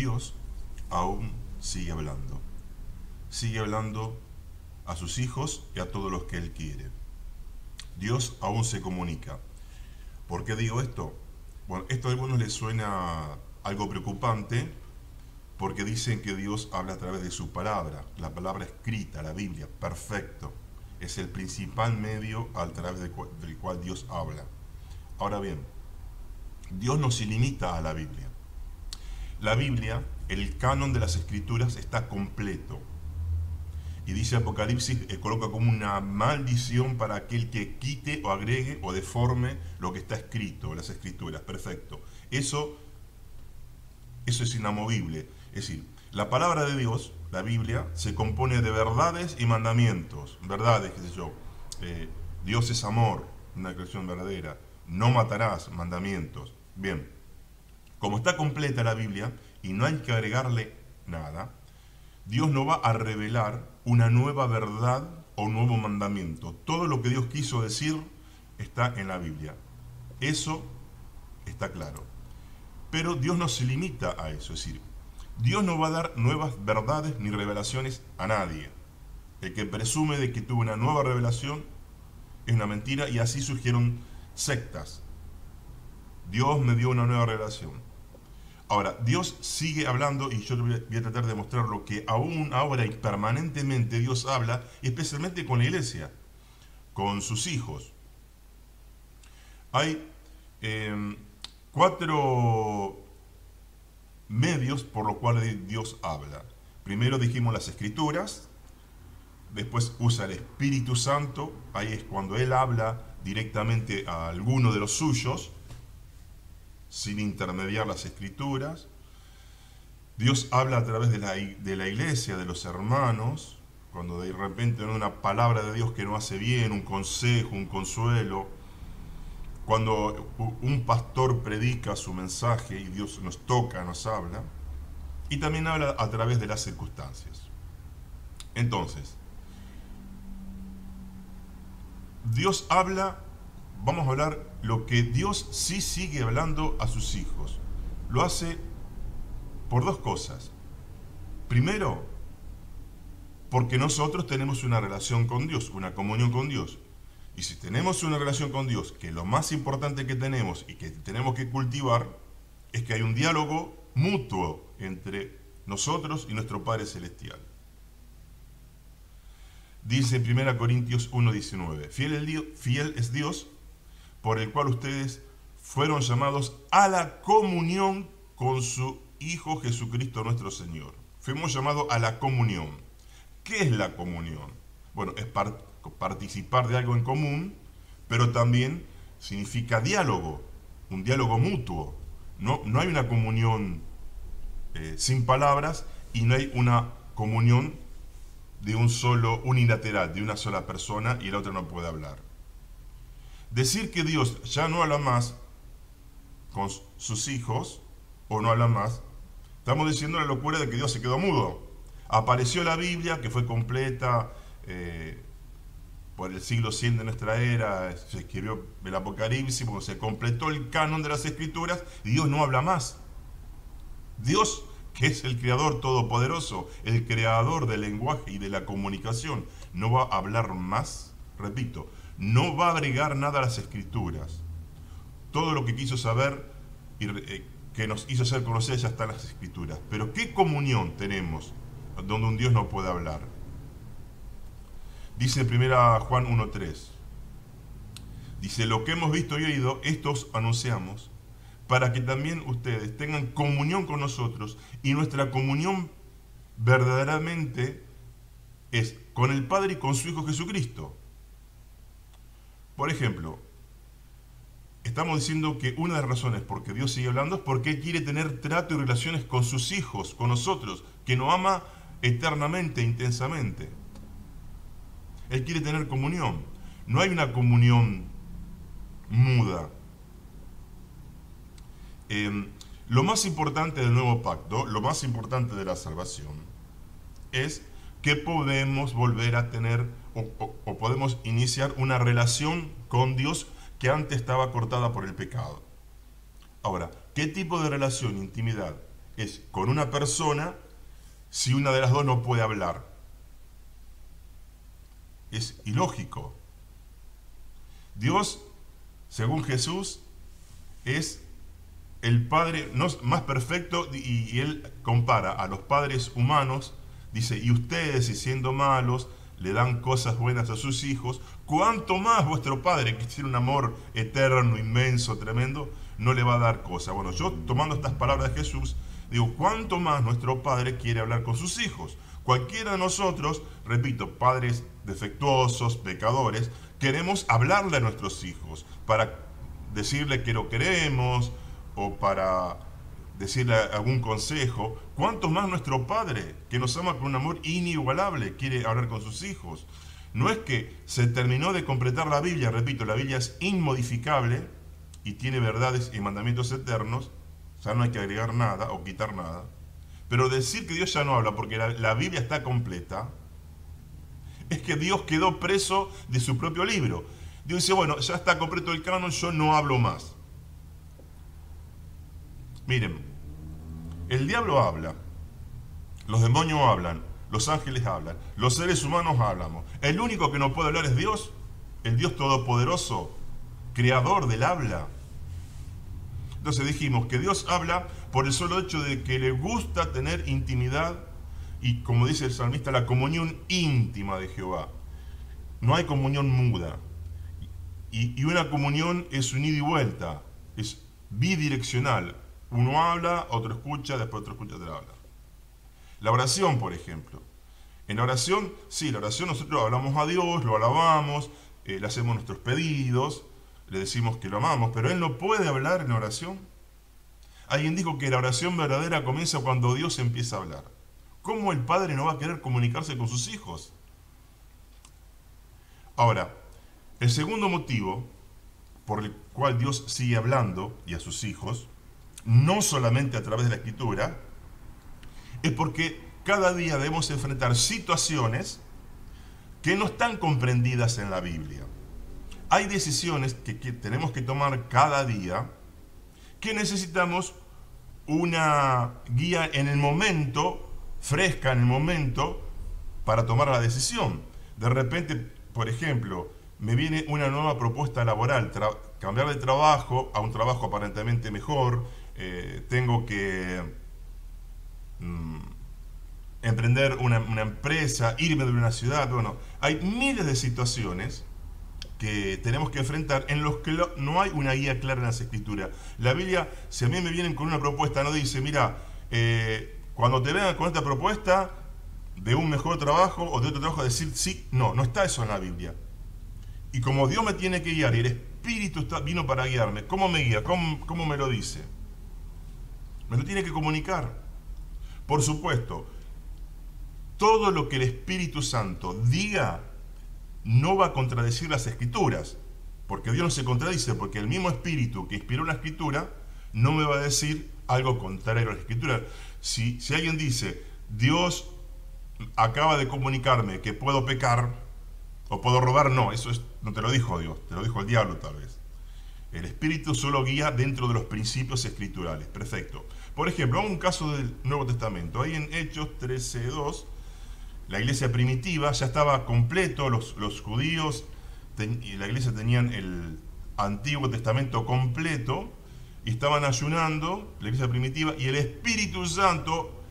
Dios aún sigue hablando. Sigue hablando a sus hijos y a todos los que Él quiere. Dios aún se comunica. ¿Por qué digo esto? Bueno, esto a algunos les suena algo preocupante porque dicen que Dios habla a través de su palabra, la palabra escrita, la Biblia. Perfecto. Es el principal medio a través del cual Dios habla. Ahora bien, Dios no se limita a la Biblia. La Biblia, el canon de las Escrituras, está completo. Y dice Apocalipsis, coloca como una maldición para aquel que quite o agregue o deforme lo que está escrito, las Escrituras. Perfecto. Eso es inamovible. Es decir, la palabra de Dios, la Biblia, se compone de verdades y mandamientos. Verdades, qué sé yo. Dios es amor, una creación verdadera. No matarás, mandamientos. Bien, como está completa la Biblia y no hay que agregarle nada, Dios no va a revelar una nueva verdad o un nuevo mandamiento. Todo lo que Dios quiso decir está en la Biblia. Eso está claro. Pero Dios no se limita a eso. Es decir, Dios no va a dar nuevas verdades ni revelaciones a nadie. El que presume de que tuvo una nueva revelación es una mentira, y así surgieron sectas. Dios me dio una nueva revelación. Ahora, Dios sigue hablando, y yo voy a tratar de mostrarlo, que aún ahora y permanentemente Dios habla, especialmente con la iglesia, con sus hijos. Hay 4 medios por los cuales Dios habla. Primero dijimos las Escrituras, después usa el Espíritu Santo, ahí es cuando Él habla directamente a alguno de los suyos, sin intermediar las Escrituras. Dios habla a través de la iglesia, de los hermanos, cuando de repente hay una palabra de Dios que no hace bien, un consejo, un consuelo, cuando un pastor predica su mensaje y Dios nos toca, nos habla, y también habla a través de las circunstancias. Entonces, Dios habla, vamos a hablar lo que Dios sí sigue hablando a sus hijos. Lo hace por 2 cosas. Primero, porque nosotros tenemos una relación con Dios, una comunión con Dios. Y si tenemos una relación con Dios, que lo más importante que tenemos y que tenemos que cultivar, es que hay un diálogo mutuo entre nosotros y nuestro Padre Celestial. Dice en 1 Corintios 1:19, fiel es Dios, por el cual ustedes fueron llamados a la comunión con su Hijo Jesucristo nuestro Señor. Fuimos llamados a la comunión. ¿Qué es la comunión? Bueno, es participar de algo en común, pero también significa diálogo, un diálogo mutuo. No hay una comunión sin palabras, y no hay una comunión de un solo, unilateral, de una sola persona y la otra no puede hablar. Decir que Dios ya no habla más con sus hijos, o no habla más, estamos diciendo la locura de que Dios se quedó mudo. Apareció la Biblia, que fue completa por el siglo 100 de nuestra era, se escribió el Apocalipsis, porque se completó el canon de las Escrituras, y Dios no habla más. Dios, que es el Creador todopoderoso, el creador del lenguaje y de la comunicación, no va a hablar más, repito, no va a agregar nada a las Escrituras. Todo lo que quiso saber y que nos hizo hacer conocer ya está en las Escrituras. Pero ¿qué comunión tenemos donde un Dios no puede hablar? Dice 1 Juan 1:3. Dice, lo que hemos visto y oído, esto os anunciamos, para que también ustedes tengan comunión con nosotros, y nuestra comunión verdaderamente es con el Padre y con su Hijo Jesucristo. Por ejemplo, estamos diciendo que una de las razones por que Dios sigue hablando es porque Él quiere tener trato y relaciones con sus hijos, con nosotros, que nos ama eternamente, intensamente. Él quiere tener comunión. No hay una comunión muda. Lo más importante del nuevo pacto, lo más importante de la salvación, es que podemos volver a tener o podemos iniciar una relación con Dios que antes estaba cortada por el pecado. Ahora, ¿qué tipo de relación, intimidad? es con una persona si una de las dos no puede hablar. Es ilógico. Dios, según Jesús, es el Padre más perfecto, y Él compara a los padres humanos, dice, y ustedes, si siendo malos, le dan cosas buenas a sus hijos, ¿cuánto más vuestro Padre, que tiene un amor eterno, inmenso, tremendo, no le va a dar cosas? Bueno, yo tomando estas palabras de Jesús, digo, ¿cuánto más nuestro Padre quiere hablar con sus hijos? Cualquiera de nosotros, repito, padres defectuosos, pecadores, queremos hablarle a nuestros hijos para decirle que lo queremos o para decirle algún consejo. ¿Cuánto más nuestro Padre, que nos ama con un amor inigualable, quiere hablar con sus hijos? No es que se terminó de completar la Biblia, repito, la Biblia es inmodificable y tiene verdades y mandamientos eternos, o sea, no hay que agregar nada o quitar nada. Pero decir que Dios ya no habla porque la Biblia está completa, es que Dios quedó preso de su propio libro. Dios dice, bueno, ya está completo el canon, yo no hablo más. Miren, el diablo habla, los demonios hablan, los ángeles hablan, los seres humanos hablamos. El único que no puede hablar es Dios, el Dios todopoderoso, creador del habla. Entonces dijimos que Dios habla por el solo hecho de que le gusta tener intimidad y, como dice el salmista, la comunión íntima de Jehová. No hay comunión muda. Y una comunión es un ida y vuelta, es bidireccional. Uno habla, otro escucha, después otro escucha, otro habla. La oración, por ejemplo. En la oración, sí, la oración nosotros hablamos a Dios, lo alabamos, le hacemos nuestros pedidos, le decimos que lo amamos, pero Él no puede hablar en la oración. Alguien dijo que la oración verdadera comienza cuando Dios empieza a hablar. ¿Cómo el Padre no va a querer comunicarse con sus hijos? Ahora, el segundo motivo por el cual Dios sigue hablando y a sus hijos, no solamente a través de la Escritura, es porque cada día debemos enfrentar situaciones que no están comprendidas en la Biblia. Hay decisiones que tenemos que tomar cada día que necesitamos una guía en el momento, fresca en el momento, para tomar la decisión. De repente, por ejemplo, me viene una nueva propuesta laboral, cambiar de trabajo a un trabajo aparentemente mejor, tengo que emprender una empresa, irme de una ciudad. Bueno, hay miles de situaciones que tenemos que enfrentar en los que no hay una guía clara en las Escrituras. La Biblia, si a mí me vienen con una propuesta, no dice, mira, cuando te vengan con esta propuesta de un mejor trabajo o de otro trabajo, decir sí, no está eso en la Biblia. Y como Dios me tiene que guiar y el Espíritu vino para guiarme, ¿cómo me guía? ¿Cómo me lo dice? Me lo tiene que comunicar. Por supuesto, todo lo que el Espíritu Santo diga no va a contradecir las Escrituras, porque Dios no se contradice, porque el mismo Espíritu que inspiró la Escritura no me va a decir algo contrario a la Escritura. Si alguien dice, Dios acaba de comunicarme que puedo pecar o puedo robar, no, no te lo dijo Dios, te lo dijo el diablo tal vez. El Espíritu solo guía dentro de los principios escriturales. Perfecto. Por ejemplo, un caso del Nuevo Testamento. Ahí en Hechos 13:2, la iglesia primitiva ya estaba completo, los judíos y la iglesia tenían el Antiguo Testamento completo y estaban ayunando, la iglesia primitiva, y el Espíritu Santo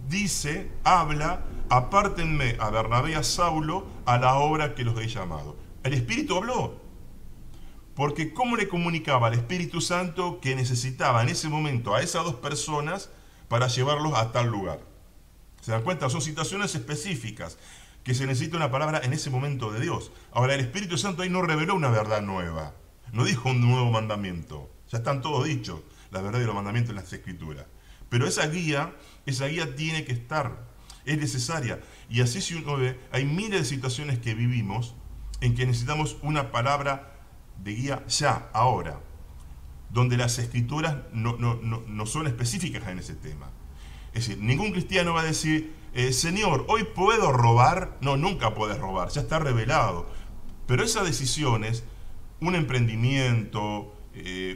dice, habla, apártenme a Bernabé y a Saulo a la obra que los he llamado. El Espíritu habló. Porque ¿cómo le comunicaba al Espíritu Santo que necesitaba en ese momento a esas dos personas para llevarlos a tal lugar? ¿Se dan cuenta? Son situaciones específicas que se necesita una palabra en ese momento de Dios. Ahora, el Espíritu Santo ahí no reveló una verdad nueva. No dijo un nuevo mandamiento. Ya están todos dichos, la verdad y los mandamientos en las Escrituras. Pero esa guía tiene que estar, es necesaria. Y así si uno ve, hay miles de situaciones que vivimos en que necesitamos una palabra de guía ya, ahora, donde las Escrituras no son específicas en ese tema. Es decir, ningún cristiano va a decir, Señor, ¿hoy puedo robar? No, nunca puedes robar, ya está revelado. Pero esas decisiones, un emprendimiento,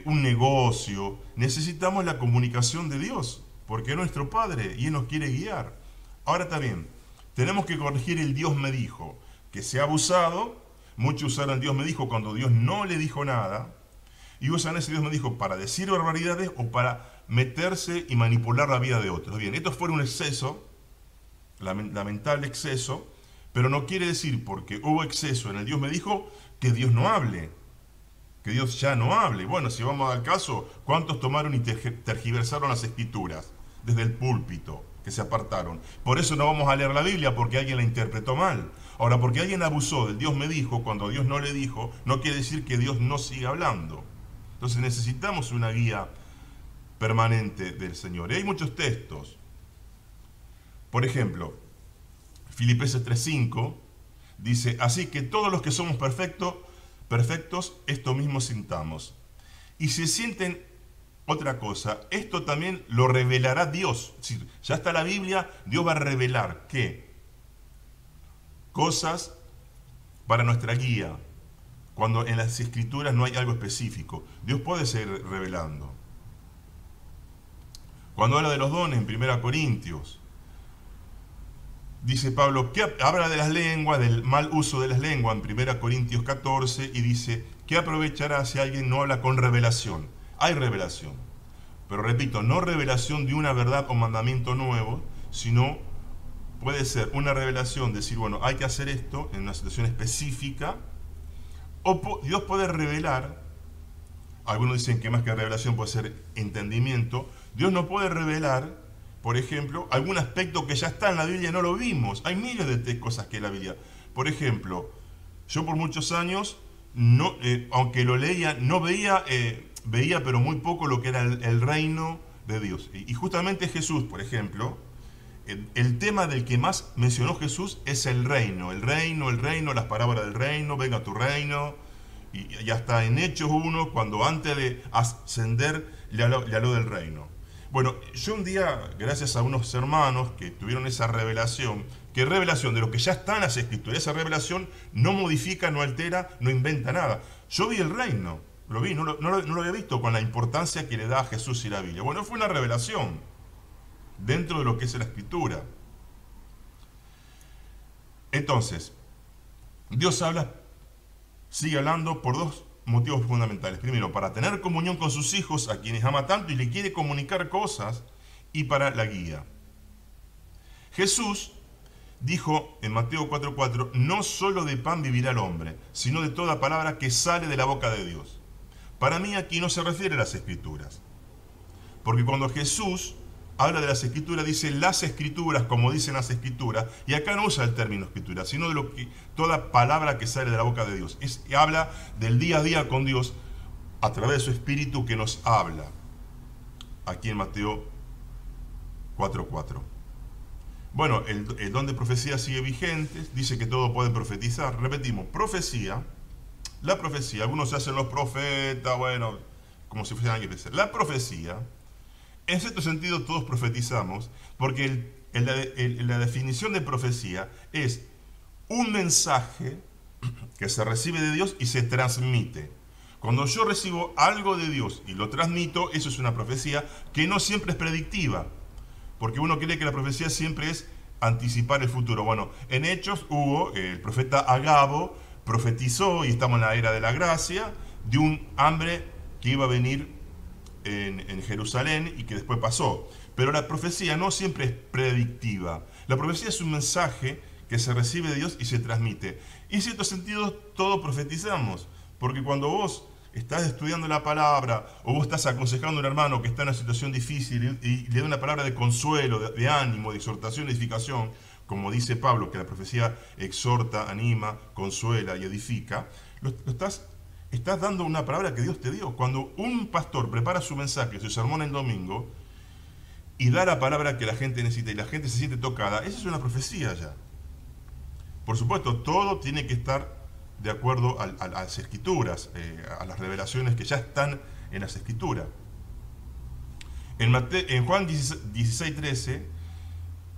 un negocio, necesitamos la comunicación de Dios, porque es nuestro Padre y Él nos quiere guiar. Ahora también, tenemos que corregir el Dios me dijo, que se ha abusado. Muchos usaron Dios me dijo cuando Dios no le dijo nada, y usan ese Dios me dijo para decir barbaridades o para meterse y manipular la vida de otros. Bien, esto fue un exceso, lamentable exceso, pero no quiere decir porque hubo exceso en el Dios me dijo que Dios no hable, que Dios ya no hable. Bueno, si vamos al caso, ¿cuántos tomaron y tergiversaron las escrituras desde el púlpito, que se apartaron? Por eso no vamos a leer la Biblia, porque alguien la interpretó mal. Ahora, porque alguien abusó del Dios me dijo cuando Dios no le dijo, no quiere decir que Dios no siga hablando. Entonces necesitamos una guía permanente del Señor. Y hay muchos textos. Por ejemplo, Filipenses 3:5 dice, así que todos los que somos perfectos, esto mismo sintamos. Y si sienten otra cosa, esto también lo revelará Dios. Es decir, ya está la Biblia, Dios va a revelar ¿qué? Cosas para nuestra guía. Cuando en las escrituras no hay algo específico, Dios puede seguir revelando. Cuando habla de los dones en 1 Corintios, dice Pablo, que habla de las lenguas, del mal uso de las lenguas en 1 Corintios 14, y dice, ¿qué aprovechará si alguien no habla con revelación? Hay revelación, pero repito, no revelación de una verdad o mandamiento nuevo, sino puede ser una revelación, decir, bueno, hay que hacer esto en una situación específica, o Dios puede revelar, algunos dicen que más que revelación puede ser entendimiento. Dios no puede revelar, por ejemplo, algún aspecto que ya está en la Biblia y no lo vimos. Hay miles de cosas que en la Biblia. Por ejemplo, yo por muchos años, no, aunque lo leía, no veía, veía pero muy poco lo que era el reino de Dios. Y justamente Jesús, por ejemplo, el tema del que más mencionó Jesús es el reino, las palabras del reino, venga tu reino. Y ya está en Hechos 1, cuando antes de ascender le habló del reino. Bueno, yo un día, gracias a unos hermanos que tuvieron esa revelación, que revelación de lo que ya está en las escrituras, esa revelación no modifica, no altera, no inventa nada. Yo vi el reino, lo vi, no lo había visto con la importancia que le da a Jesús y la Biblia. Bueno, fue una revelación dentro de lo que es la escritura. Entonces, Dios sigue hablando por dos motivos fundamentales. Primero, para tener comunión con sus hijos, a quienes ama tanto y le quiere comunicar cosas, y para la guía. Jesús dijo en Mateo 4:4, no solo de pan vivirá el hombre, sino de toda palabra que sale de la boca de Dios. Para mí aquí no se refiere a las escrituras, porque cuando Jesús habla de las escrituras, dice las escrituras, como dicen las escrituras, y acá no usa el término escritura, sino de lo que toda palabra que sale de la boca de Dios. Habla del día a día con Dios a través de su Espíritu que nos habla. Aquí en Mateo 4:4. Bueno, el don de profecía sigue vigente, dice que todos pueden profetizar. Repetimos, profecía, la profecía, algunos se hacen los profetas, bueno, como si fueran alguien especial. La profecía, en cierto sentido todos profetizamos, porque la definición de profecía es un mensaje que se recibe de Dios y se transmite. Cuando yo recibo algo de Dios y lo transmito, eso es una profecía que no siempre es predictiva, porque uno cree que la profecía siempre es anticipar el futuro. Bueno, en Hechos hubo, el profeta Agabo profetizó, y estamos en la era de la gracia, de un hambre que iba a venir en Jerusalén y que después pasó. Pero la profecía no siempre es predictiva. La profecía es un mensaje que se recibe de Dios y se transmite. Y en cierto sentido todos profetizamos, porque cuando vos estás estudiando la palabra o vos estás aconsejando a un hermano que está en una situación difícil y le da una palabra de consuelo, de ánimo, de exhortación, de edificación, como dice Pablo, que la profecía exhorta, anima, consuela y edifica, estás dando una palabra que Dios te dio. Cuando un pastor prepara su mensaje, su sermón el domingo, y da la palabra que la gente necesita y la gente se siente tocada, esa es una profecía ya. Por supuesto, todo tiene que estar de acuerdo a las escrituras, a las revelaciones que ya están en las escrituras. En Juan 16:13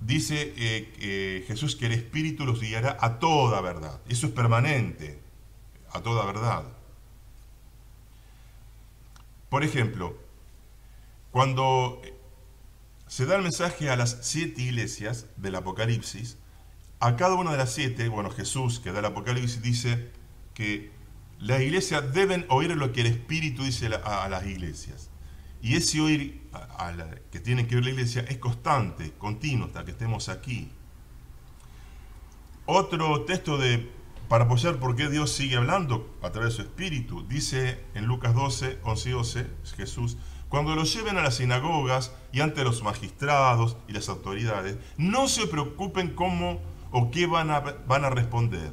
dice Jesús que el Espíritu los guiará a toda verdad. Eso es permanente, a toda verdad. Por ejemplo, cuando se da el mensaje a las 7 iglesias del Apocalipsis. A cada una de las 7, bueno, Jesús, que da el Apocalipsis, dice que las iglesias deben oír lo que el Espíritu dice a las iglesias. Y ese oír que tiene que oír la iglesia es constante, continuo, hasta que estemos aquí. Otro texto para apoyar por qué Dios sigue hablando a través de su Espíritu, dice en Lucas 12, 11 y 12, Jesús: cuando los lleven a las sinagogas y ante los magistrados y las autoridades, no se preocupen cómo o qué van a responder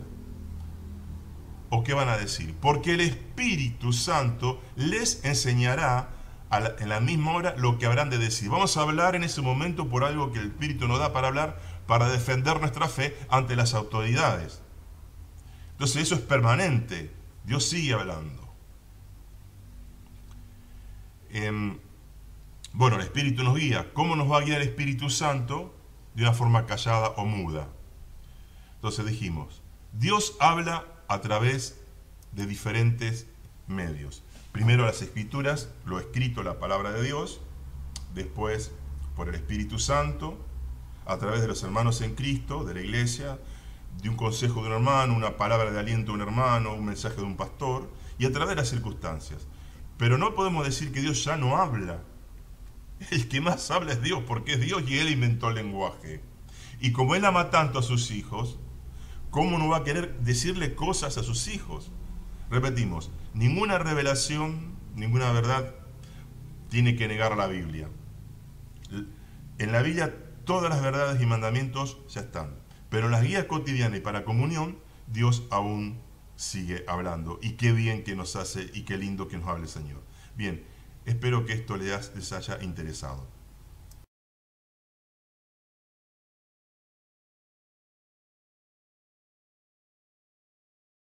o qué van a decir, porque el Espíritu Santo les enseñará en la misma hora lo que habrán de decir. Vamos a hablar en ese momento por algo que el Espíritu nos da para hablar, para defender nuestra fe ante las autoridades. Entonces eso es permanente. Dios sigue hablando. Bueno, el Espíritu nos guía. ¿Cómo nos va a guiar el Espíritu Santo? De una forma callada o muda. Entonces dijimos, Dios habla a través de diferentes medios. Primero las Escrituras, lo escrito, la palabra de Dios. Después por el Espíritu Santo, a través de los hermanos en Cristo, de la iglesia, de un consejo de un hermano, una palabra de aliento de un hermano, un mensaje de un pastor, y a través de las circunstancias. Pero no podemos decir que Dios ya no habla. El que más habla es Dios, porque es Dios y Él inventó el lenguaje. Y como Él ama tanto a sus hijos, ¿cómo no va a querer decirle cosas a sus hijos? Repetimos, ninguna revelación, ninguna verdad tiene que negar la Biblia. En la Biblia todas las verdades y mandamientos ya están. Pero en las guías cotidianas y para comunión, Dios aún sigue hablando. Y qué bien que nos hace y qué lindo que nos hable el Señor. Bien, espero que esto les haya interesado.